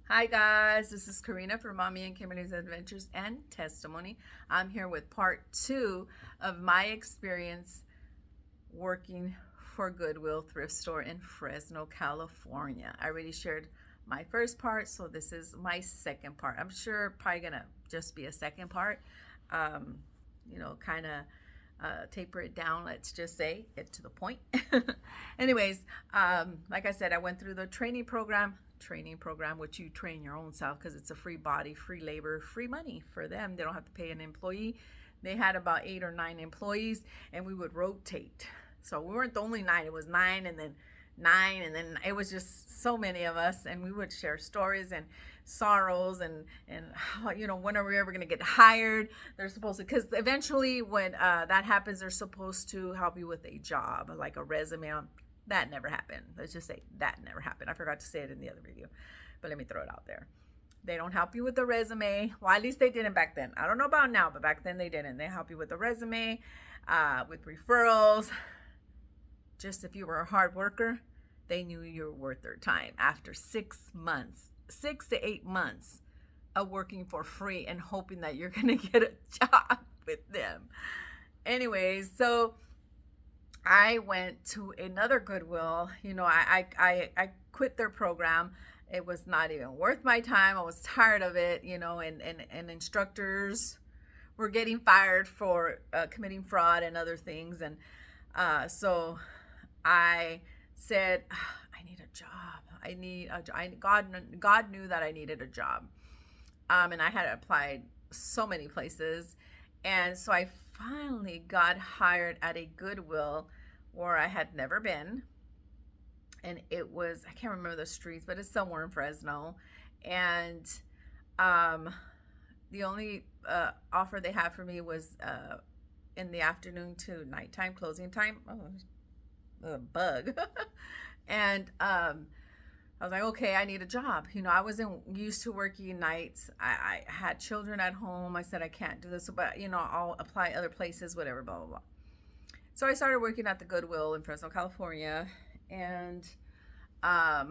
Hi guys, this is Karina for Mommy and Kimberly's Adventures and Testimony. I'm here with part 2 of my experience working for Goodwill thrift store in Fresno, California. I already shared my first part, so this is my second part. I'm sure probably gonna just be a second part. Um, kind of taper it down, let's just say, get to the point. Anyways, like I said, I went through the training program, which you train your own self because it's a free body, free labor, free money for them. They don't have to pay an employee. They had about 8 or 9 employees, and we would rotate. So we weren't the only 9, it was 9 and then 9, and then it was just so many of us, and we would share stories and sorrows and when are we ever going to get hired. They're supposed to, because eventually when that happens, they're supposed to help you with a job, like a resume. That never happened. Let's just say that never happened. I forgot to say it in the other video, but let me throw it out there. They don't help you with the resume. Well, at least they didn't back then. I don't know about now, but back then they didn't. They help you with the resume, with referrals. Just if you were a hard worker, they knew you were worth their time. After 6 months, 6 to 8 months of working for free and hoping that you're going to get a job with them. Anyways, so I went to another Goodwill. I quit their program. It was not even worth my time. I was tired of it, and instructors were getting fired for committing fraud and other things. And so I said, I need a job. God knew that I needed a job. And I had applied so many places. And so I finally got hired at a Goodwill where I had never been. And it was, I can't remember the streets, but it's somewhere in Fresno. And the only offer they had for me was in the afternoon to nighttime, closing time. Oh, a bug. And I was like, okay, I need a job. I wasn't used to working nights. I had children at home. I said, I can't do this, but, I'll apply other places, whatever, blah, blah, blah. So I started working at the Goodwill in Fresno, California. And I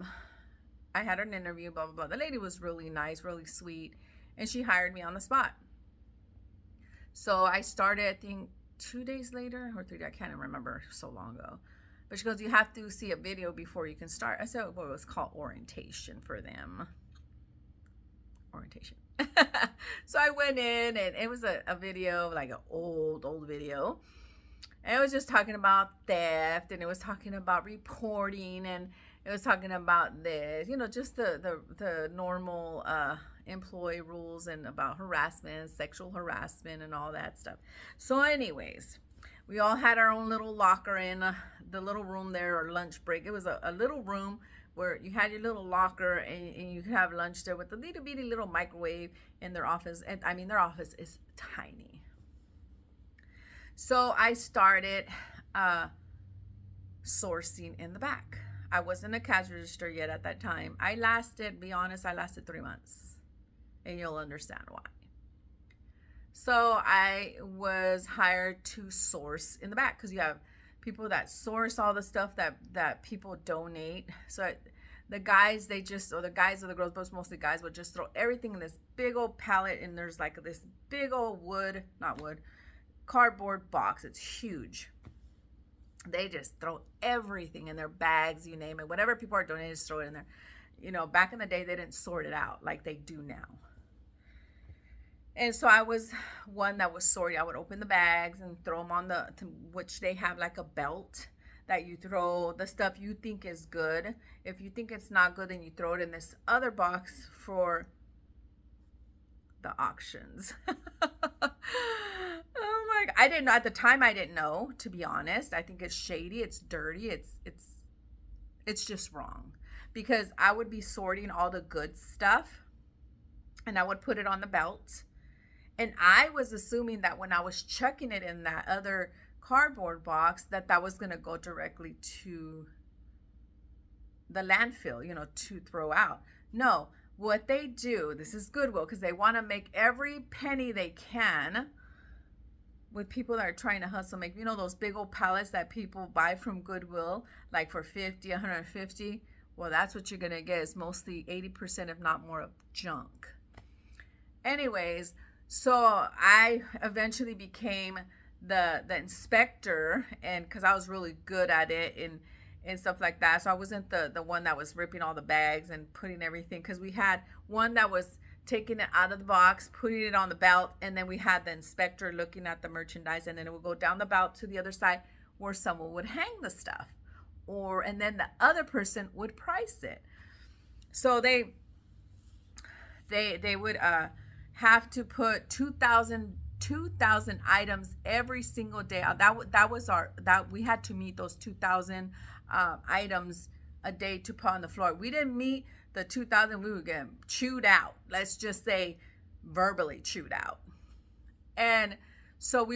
had an interview, blah, blah, blah. The lady was really nice, really sweet. And she hired me on the spot. So I started, I think, 2 days later or 3 days. I can't remember, so long ago. But she goes, you have to see a video before you can start. I said, well, it was called orientation for them. Orientation. So I went in, and it was a video, like an old video. And it was just talking about theft, and it was talking about reporting, and it was talking about this, just the normal employee rules, and about harassment, sexual harassment, and all that stuff. So anyways, we all had our own little locker in the little room there, or lunch break. It was a little room where you had your little locker, and you could have lunch there with a little bitty little microwave in their office. And I mean, their office is tiny. So I started sourcing in the back. I wasn't a cash register yet at that time. I lasted 3 months. And you'll understand why. So I was hired to source in the back, because you have people that source all the stuff that people donate. So the guys, or the guys or the girls, but mostly guys, would just throw everything in this big old pallet, and there's like this big old cardboard box. It's huge. They just throw everything in their bags, you name it. Whatever people are donating, just throw it in there. Back in the day, they didn't sort it out like they do now. And so I was one that was sorting. I would open the bags and throw them which they have like a belt that you throw the stuff you think is good. If you think it's not good, then you throw it in this other box for the auctions. Oh my God. I didn't know at the time. I didn't know, to be honest. I think it's shady. It's dirty. It's just wrong, because I would be sorting all the good stuff, and I would put it on the belt. And I was assuming that when I was chucking it in that other cardboard box, that was going to go directly to the landfill, to throw out. No, what they do, this is Goodwill, because they want to make every penny they can with people that are trying to hustle. Make, those big old pallets that people buy from Goodwill, like for $50, $150. Well, that's what you're going to get, is mostly 80%, if not more, of junk. Anyways, so I eventually became the inspector, and because I was really good at it and stuff like that. So I wasn't the one that was ripping all the bags and putting everything, because we had one that was taking it out of the box, putting it on the belt, and then we had the inspector looking at the merchandise, and then it would go down the belt to the other side where someone would hang the stuff, and then the other person would price it. So they would have to put 2,000 items every single day. That was that we had to meet those 2,000 items a day to put on the floor. We didn't meet the 2,000, we would get chewed out. Let's just say verbally chewed out. And so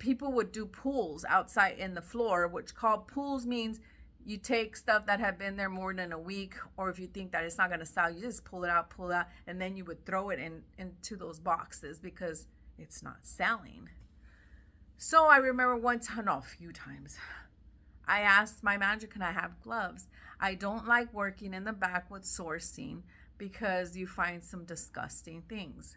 people would do pulls outside in the floor, which called pulls means you take stuff that had been there more than a week, or if you think that it's not going to sell, you just pull it out, and then you would throw it into those boxes because it's not selling. So I remember a few times, I asked my manager, can I have gloves? I don't like working in the back with sourcing because you find some disgusting things.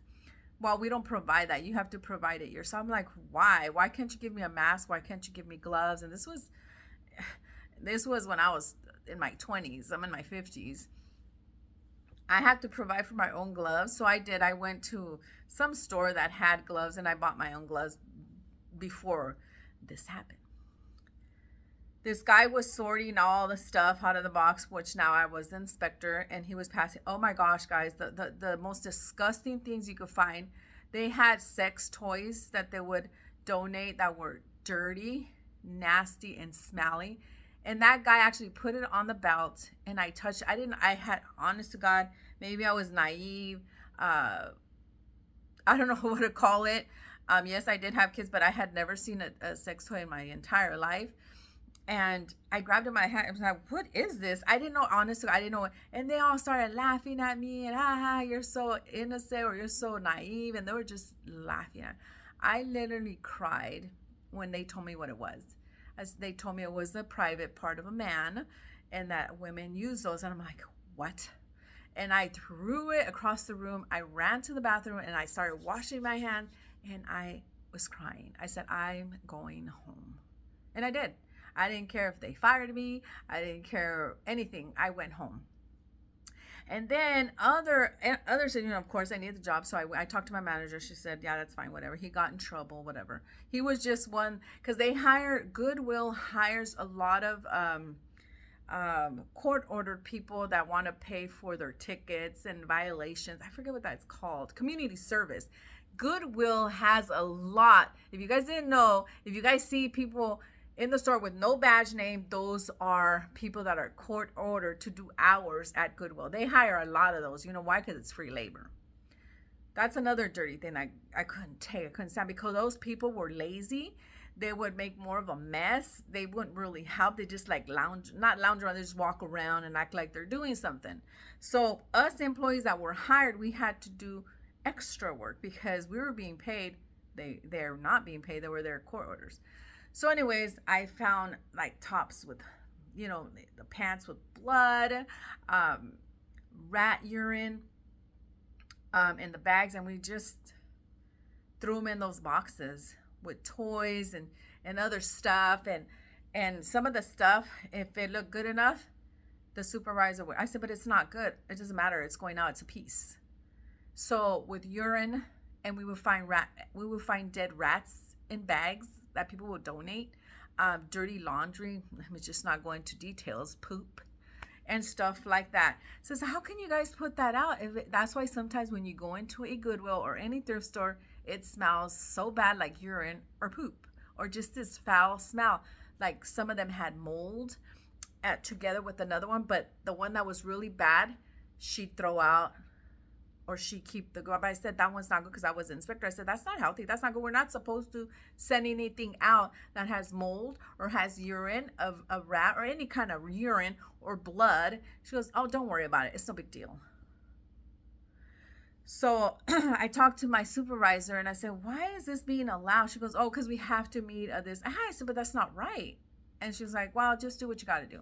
Well, we don't provide that. You have to provide it yourself. I'm like, why? Why can't you give me a mask? Why can't you give me gloves? And this was when I was in my 20s. I'm in my 50s. I have to provide for my own gloves. So I did. I went to some store that had gloves, and I bought my own gloves before this happened. This guy was sorting all the stuff out of the box, which now I was the inspector, and he was passing. Oh my gosh, guys, the most disgusting things you could find. They had sex toys that they would donate that were dirty, nasty, and smelly. And that guy actually put it on the belt, and I had, honest to God, maybe I was naive. I don't know what to call it. Yes, I did have kids, but I had never seen a sex toy in my entire life. And I grabbed it in my hand. I was like, what is this? I didn't know, honestly, I didn't know. And they all started laughing at me, and you're so innocent, or you're so naive. And they were just laughing at me. I literally cried when they told me what it was. As they told me it was the private part of a man, and that women use those. And I'm like, what? And I threw it across the room. I ran to the bathroom, and I started washing my hands, and I was crying. I said, I'm going home. And I did. I didn't care if they fired me. I didn't care anything. I went home. And then others said, of course I need the job. So I talked to my manager. She said, yeah, that's fine, whatever. He got in trouble, whatever. He was just one, because Goodwill hires a lot of court-ordered people that want to pay for their tickets and violations. I forget what that's called. Community service. Goodwill has a lot. If you guys didn't know, if you guys see people in the store with no badge name, those are people that are court ordered to do hours at Goodwill. They hire a lot of those. You know why? Because it's free labor. That's another dirty thing I couldn't take. I couldn't stand, because those people were lazy. They would make more of a mess. They wouldn't really help. They just not lounge around. They just walk around and act like they're doing something. So us employees that were hired, we had to do extra work because we were being paid. They're not being paid. They were their court orders. So anyways, I found like tops with, the pants with blood, rat urine in the bags. And we just threw them in those boxes with toys and other stuff. And some of the stuff, if it looked good enough, the supervisor would. I said, but it's not good. It doesn't matter. It's going out. It's a piece. So with urine, and we would find dead rats in bags that people will donate, dirty laundry. I'm just not going into details, poop and stuff like that. So how can you guys put that out? That's why sometimes when you go into a Goodwill or any thrift store, it smells so bad, like urine or poop, or just this foul smell. Like some of them had mold together with another one, but the one that was really bad, she'd throw out, or she keep the garbage. I said, that one's not good, because I was an inspector. I said, that's not healthy. That's not good. We're not supposed to send anything out that has mold or has urine of a rat or any kind of urine or blood. She goes, oh, don't worry about it. It's no big deal. So I talked to my supervisor and I said, why is this being allowed? She goes, oh, because we have to meet this. I said, but that's not right. And she was like, well, just do what you got to do.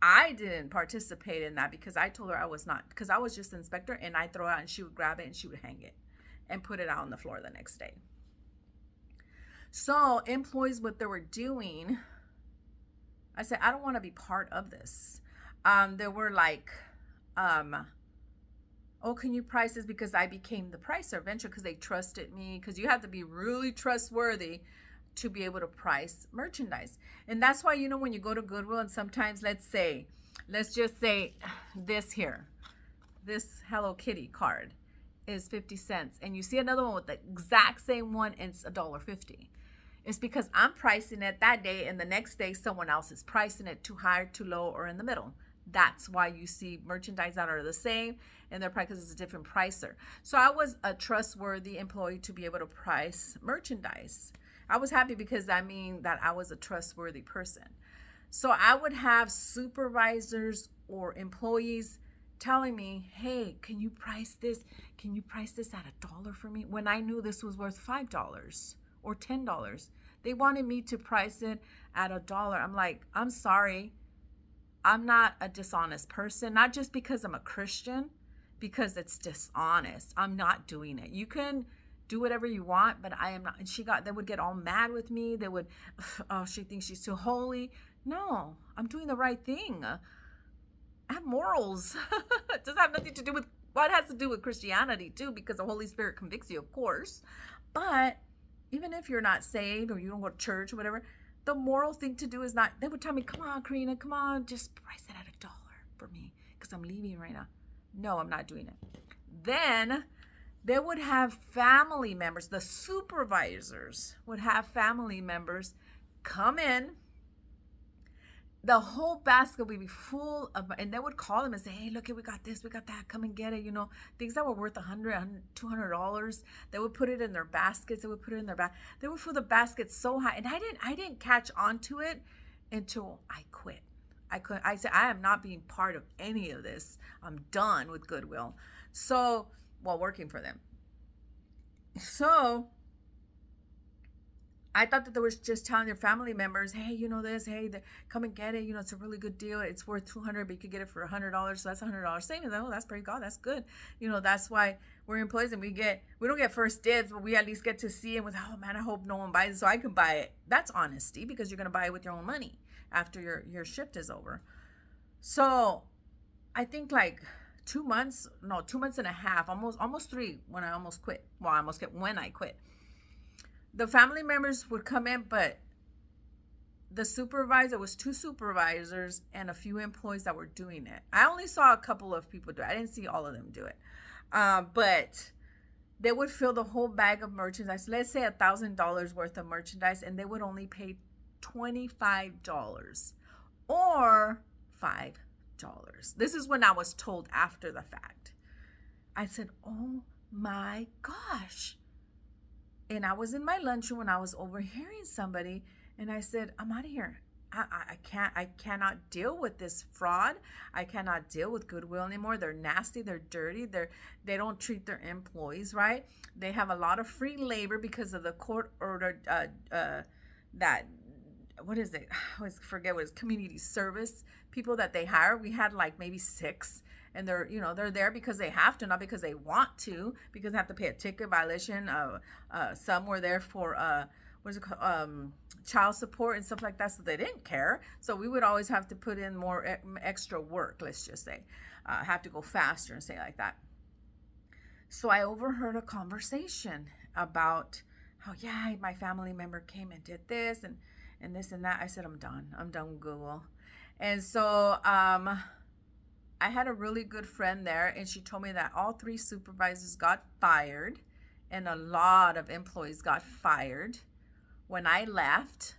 I didn't participate in that because I told her I was not, because I was just an inspector, and I throw it out and she would grab it and she would hang it and put it out on the floor the next day. So employees, what they were doing, I said, I don't want to be part of this. They were like, oh, can you price this? Because I became the pricer eventually because they trusted me, because you have to be really trustworthy to be able to price merchandise. And that's why, when you go to Goodwill and sometimes let's just say this here, this Hello Kitty card is 50 cents, and you see another one with the exact same one and it's $1.50. It's because I'm pricing it that day, and the next day someone else is pricing it too high, too low, or in the middle. That's why you see merchandise that are the same and their price is a different pricer. So I was a trustworthy employee to be able to price merchandise. I was happy because that means that I was a trustworthy person. So I would have supervisors or employees telling me, hey, can you price this? Can you price this at $1 for me? When I knew this was worth $5 or $10. They wanted me to price it at $1. I'm like, I'm sorry. I'm not a dishonest person, not just because I'm a Christian, because it's dishonest. I'm not doing it. You can do whatever you want, but I am not. And they would get all mad with me. They would, oh, she thinks she's too holy. No, I'm doing the right thing. I have morals. It doesn't have nothing to do with, well, it has to do with Christianity too, because the Holy Spirit convicts you, of course. But even if you're not saved or you don't go to church or whatever, the moral thing to do is not, they would tell me, come on, Karina, come on, just price it at $1 for me because I'm leaving right now. No, I'm not doing it. Then they would have family members, the supervisors would have family members come in. The whole basket would be full of, and they would call them and say, hey, look, we got this, we got that, come and get it. Things that were worth $100, $200. They would put it in their baskets. They would put it in their bag. They would fill the baskets so high. And I didn't catch on to it until I quit. I said, I am not being part of any of this. I'm done with Goodwill. So, while working for them. So, I thought that they were just telling their family members, hey, this, hey, come and get it. It's a really good deal. It's worth $200, but you could get it for $100. So that's $100 savings. Oh, that's pretty good. That's good. That's why we're employees and we don't get first dibs, but we at least get to see it with, oh man, I hope no one buys it so I can buy it. That's honesty, because you're going to buy it with your own money after your shift is over. So I think like 2 months and a half, almost 3 when I almost quit. Well, I almost quit when I quit. The family members would come in, but the supervisor was 2 supervisors and a few employees that were doing it. I only saw a couple of people do it. I didn't see all of them do it. But they would fill the whole bag of merchandise. Let's say $1,000 worth of merchandise, and they would only pay $25 or $5. This is when I was told after the fact. I said, oh my gosh. And I was in my lunchroom when I was overhearing somebody, and I said, I'm out of here. I cannot deal with this fraud. I cannot deal with Goodwill anymore. They're nasty. They're dirty. They don't treat their employees right. They have a lot of free labor because of the court order what is it? I always forget what it is. Community service people that they hire. We had like maybe 6. And they're there because they have to, not because they want to, because they have to pay a ticket violation. Some were there for child support and stuff like that, so they didn't care. So we would always have to put in more extra work. Let's just say, have to go faster and say like that. So I overheard a conversation about how my family member came and did this and this and that. I said, I'm done with Google. And so I had a really good friend there, and she told me that all 3 supervisors got fired and a lot of employees got fired when I left.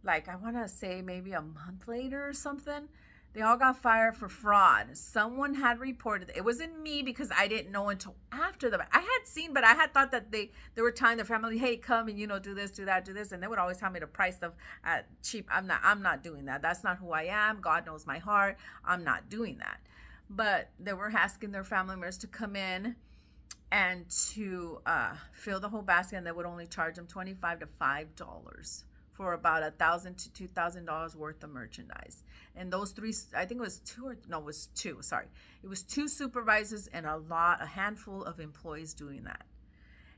Like, I want to say maybe a month later or something. They all got fired for fraud. Someone had reported. It wasn't me because I didn't know until after the. I had seen, but I had thought that they were telling their family, "Hey, come and do this, do that, do this," and they would always tell me to price stuff at cheap. I'm not doing that. That's not who I am. God knows my heart. I'm not doing that. But they were asking their family members to come in and to fill the whole basket, and they would only charge them $25 to $5 for about $1,000 to $2,000 worth of merchandise. And those three, I think it was it was two. Sorry, it was two supervisors and a handful of employees doing that.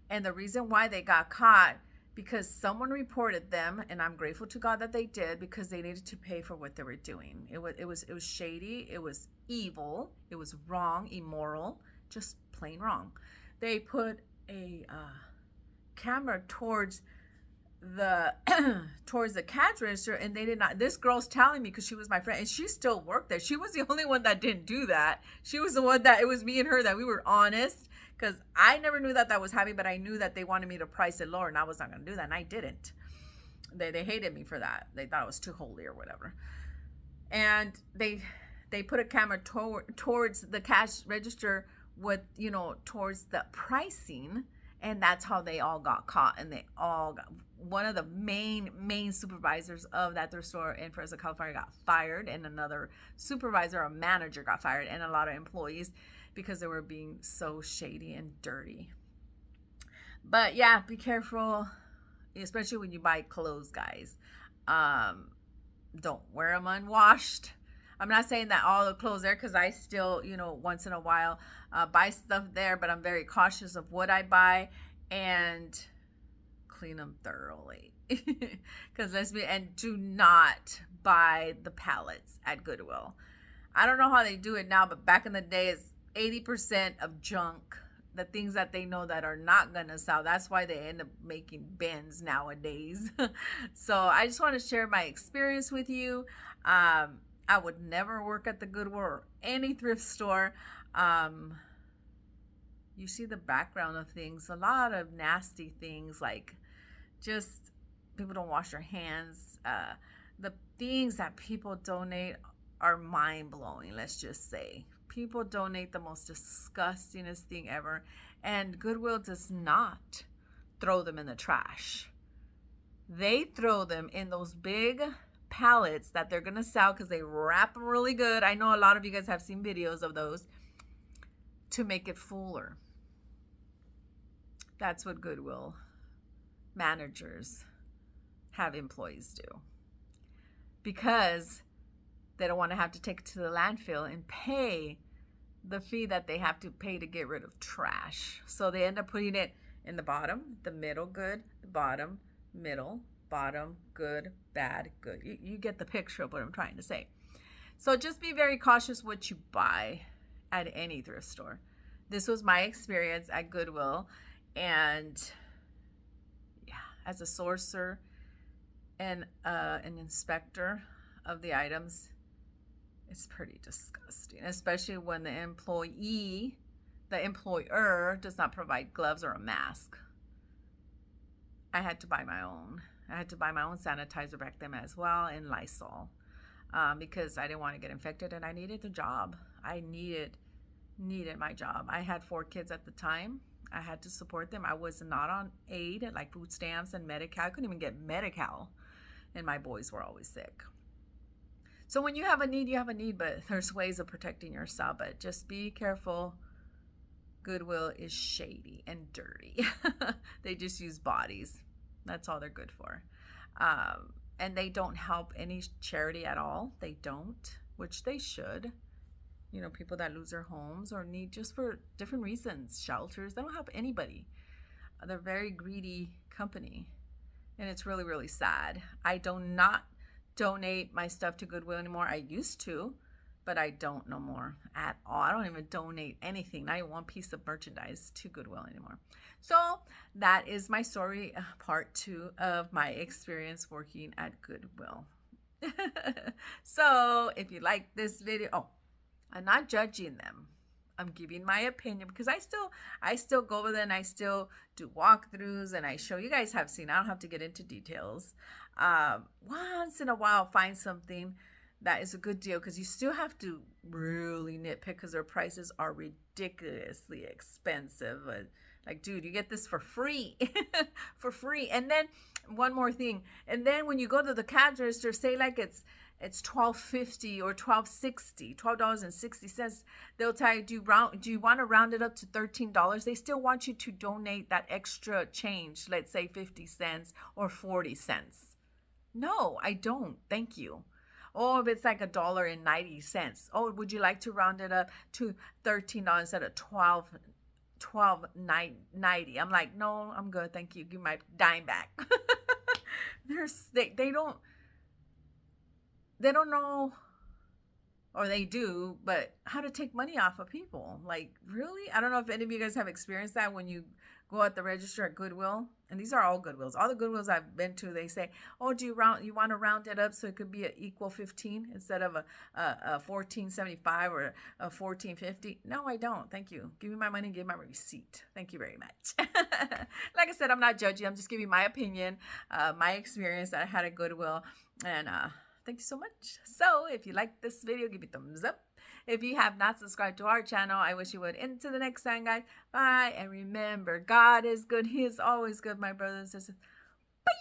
And the reason why they got caught, because someone reported them, and I'm grateful to God that they did, because they needed to pay for what they were doing. It was shady, it was evil, it was wrong, immoral, just plain wrong. They put a camera towards the cash register, and they did not. This girl's telling me, because she was my friend and she still worked there, she was the only one that didn't do that. She was the one that, it was me and her, that we were honest, because I never knew that was happening, but I knew that they wanted me to price it lower, and I was not going to do that, and I didn't. They hated me for that. They thought I was too holy or whatever. And they put a camera towards the cash register with, towards the pricing, and that's how they all got caught. And they all got, one of the main supervisors of that thrift store in Fresno, California, got fired, and another supervisor or manager got fired, and a lot of employees, because they were being so shady and dirty. But yeah, be careful, especially when you buy clothes, guys. Don't wear them unwashed. I'm not saying that all the clothes there, because I still, once in a while buy stuff there, but I'm very cautious of what I buy, and clean them thoroughly. Because and do not buy the pallets at Goodwill. I don't know how they do it now, but back in the day, it's 80% of junk, the things that they know that are not gonna sell. That's why they end up making bins nowadays. So I just want to share my experience with you. I would never work at the Goodwill or any thrift store. You see the background of things, a lot of nasty things, like just people don't wash their hands. The things that people donate are mind-blowing, let's just say. People donate the most disgustingest thing ever, and Goodwill does not throw them in the trash. They throw them in those big pallets that they're gonna sell, because they wrap them really good. I know a lot of you guys have seen videos of those, to make it fuller. That's what Goodwill managers have employees do, because they don't want to have to take it to the landfill and pay the fee that they have to pay to get rid of trash. So they end up putting it in the bottom, the middle, good, the bottom, middle, bottom, good, bad, good. You get the picture of what I'm trying to say. So just be very cautious what you buy at any thrift store. This was my experience at Goodwill, and yeah, as a sourcer and an inspector of the items, it's pretty disgusting, especially when the employer does not provide gloves or a mask. I had to buy my own. I had to buy my own sanitizer back then as well, and Lysol, because I didn't want to get infected, and I needed the job. I needed my job. I had 4 kids at the time. I had to support them. I was not on aid, like food stamps and Medi-Cal. I couldn't even get Medi-Cal, and my boys were always sick. So when you have a need, you have a need, but there's ways of protecting yourself. But just be careful. Goodwill is shady and dirty. They just use bodies. That's all they're good for. And they don't help any charity at all. They don't, which they should. People that lose their homes or need just for different reasons, shelters, they don't help anybody. They're a very greedy company. And it's really, really sad. I do not donate my stuff to Goodwill anymore. I used to, but I don't no more at all. I don't even donate anything, not even one piece of merchandise, to Goodwill anymore. So that is my story, part 2 of my experience working at Goodwill. So if you like this video, I'm not judging them. I'm giving my opinion, because I still go over there, and I still do walkthroughs, and I show you guys have seen. I don't have to get into details. Once in a while, find something that is a good deal, because you still have to really nitpick, because their prices are ridiculously expensive. Like, dude, you get this for free. For free. And then one more thing. And then when you go to the cash register, say like it's $12.50 or $12.60. They'll tell you, do you want to round it up to $13? They still want you to donate that extra change, let's say 50 cents or 40 cents. No, I don't. Thank you. Oh, if it's like $1.90. Oh, would you like to round it up to $13 instead of 12.90? I'm like, no, I'm good. Thank you. Give my dime back. They don't know, or they do, but how to take money off of people. Like, really? I don't know if any of you guys have experienced that when you go at the register at Goodwill. And these are all Goodwills. All the Goodwills I've been to, they say, "Oh, you want to round it up so it could be an equal 15 instead of a 14.75 or a 14.50?" No, I don't. Thank you. Give me my money, give me my receipt. Thank you very much. Like I said, I'm not judging. I'm just giving my opinion, my experience that I had at Goodwill, and thank you so much. So if you like this video, give me a thumbs up. If you have not subscribed to our channel, I wish you would. Until the next time, guys. Bye. And remember, God is good. He is always good, my brothers and sisters. Bye.